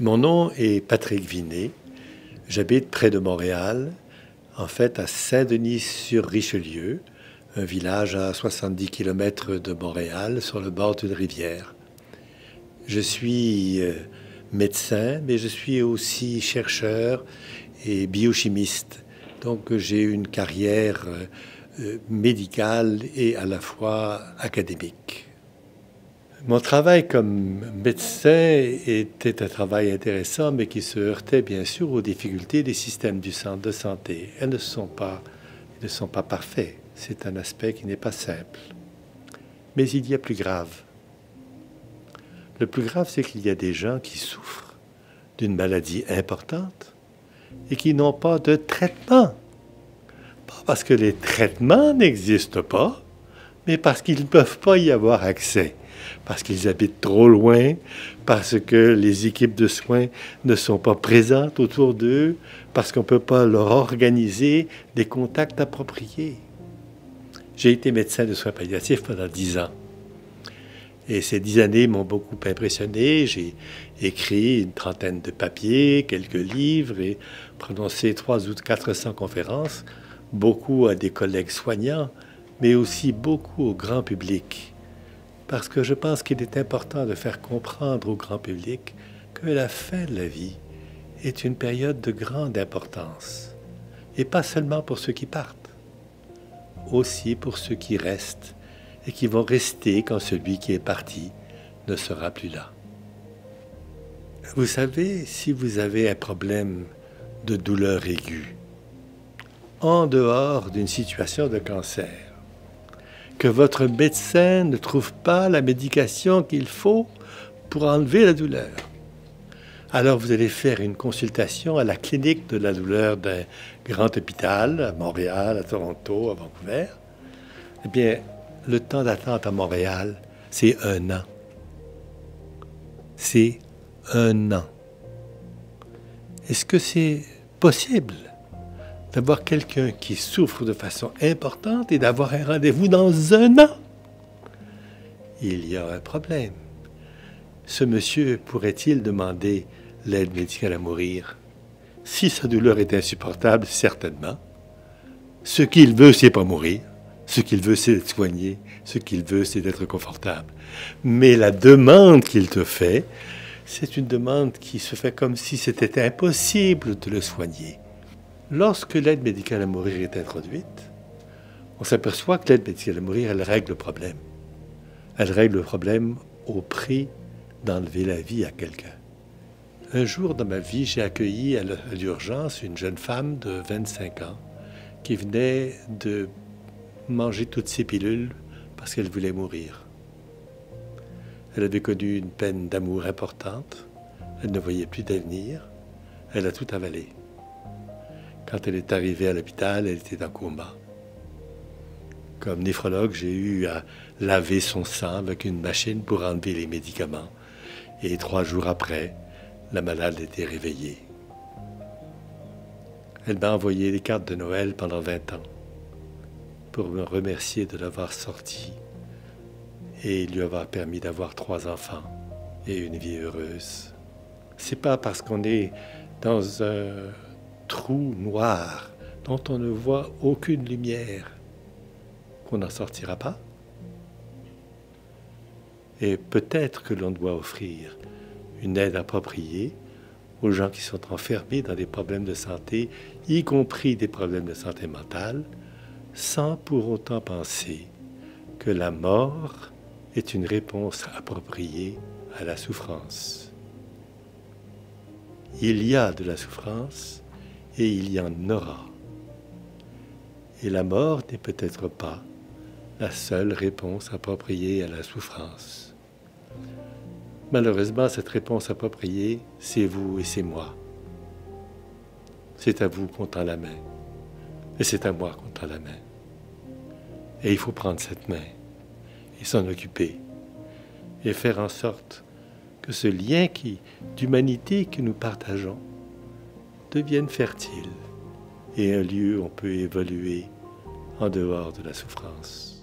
Mon nom est Patrick Vinet. J'habite près de Montréal, en fait à Saint-Denis-sur-Richelieu, un village à 70 km de Montréal, sur le bord d'une rivière. Je suis médecin, mais je suis aussi chercheur et biochimiste. Donc j'ai une carrière médicale et à la fois académique. Mon travail comme médecin était un travail intéressant, mais qui se heurtait bien sûr aux difficultés des systèmes du centre de santé. Elles ne sont pas parfaits. C'est un aspect qui n'est pas simple. Mais il y a plus grave. Le plus grave, c'est qu'il y a des gens qui souffrent d'une maladie importante et qui n'ont pas de traitement. Pas parce que les traitements n'existent pas, mais parce qu'ils ne peuvent pas y avoir accès. Parce qu'ils habitent trop loin, parce que les équipes de soins ne sont pas présentes autour d'eux, parce qu'on ne peut pas leur organiser des contacts appropriés. J'ai été médecin de soins palliatifs pendant 10 ans. Et ces 10 années m'ont beaucoup impressionné. J'ai écrit une trentaine de papiers, quelques livres et prononcé 300 ou 400 conférences, beaucoup à des collègues soignants, mais aussi beaucoup au grand public. Parce que je pense qu'il est important de faire comprendre au grand public que la fin de la vie est une période de grande importance. Et pas seulement pour ceux qui partent, aussi pour ceux qui restent et qui vont rester quand celui qui est parti ne sera plus là. Vous savez, si vous avez un problème de douleur aiguë, en dehors d'une situation de cancer, que votre médecin ne trouve pas la médication qu'il faut pour enlever la douleur, alors vous allez faire une consultation à la clinique de la douleur d'un grand hôpital, à Montréal, à Toronto, à Vancouver. Eh bien, le temps d'attente à Montréal, c'est 1 an. C'est 1 an. Est-ce que c'est possible d'avoir quelqu'un qui souffre de façon importante et d'avoir un rendez-vous dans 1 an? Il y a un problème. Ce monsieur pourrait-il demander l'aide médicale à mourir? Si sa douleur est insupportable, certainement. Ce qu'il veut, c'est pas mourir. Ce qu'il veut, c'est être soigné. Ce qu'il veut, c'est d'être confortable. Mais la demande qu'il te fait, c'est une demande qui se fait comme si c'était impossible de le soigner. Lorsque l'aide médicale à mourir est introduite, on s'aperçoit que l'aide médicale à mourir, elle règle le problème. Elle règle le problème au prix d'enlever la vie à quelqu'un. Un jour dans ma vie, j'ai accueilli à l'urgence une jeune femme de 25 ans qui venait de manger toutes ses pilules parce qu'elle voulait mourir. Elle avait connu une peine d'amour importante, elle ne voyait plus d'avenir, elle a tout avalé. Quand elle est arrivée à l'hôpital, elle était en coma. Comme néphrologue, j'ai eu à laver son sang avec une machine pour enlever les médicaments. Et 3 jours après, la malade était réveillée. Elle m'a envoyé des cartes de Noël pendant 20 ans pour me remercier de l'avoir sortie et lui avoir permis d'avoir 3 enfants et une vie heureuse. C'est pas parce qu'on est dans un trou noir dont on ne voit aucune lumière qu'on n'en sortira pas. Et peut-être que l'on doit offrir une aide appropriée aux gens qui sont enfermés dans des problèmes de santé, y compris des problèmes de santé mentale, sans pour autant penser que la mort est une réponse appropriée à la souffrance. Il y a de la souffrance et il y en aura. Et la mort n'est peut-être pas la seule réponse appropriée à la souffrance. Malheureusement, cette réponse appropriée, c'est vous et c'est moi. C'est à vous qu'on tend la main. Et c'est à moi qu'on tend la main. Et il faut prendre cette main et s'en occuper. Et faire en sorte que ce lien d'humanité que nous partageons devienne fertile et un lieu où on peut évoluer en dehors de la souffrance.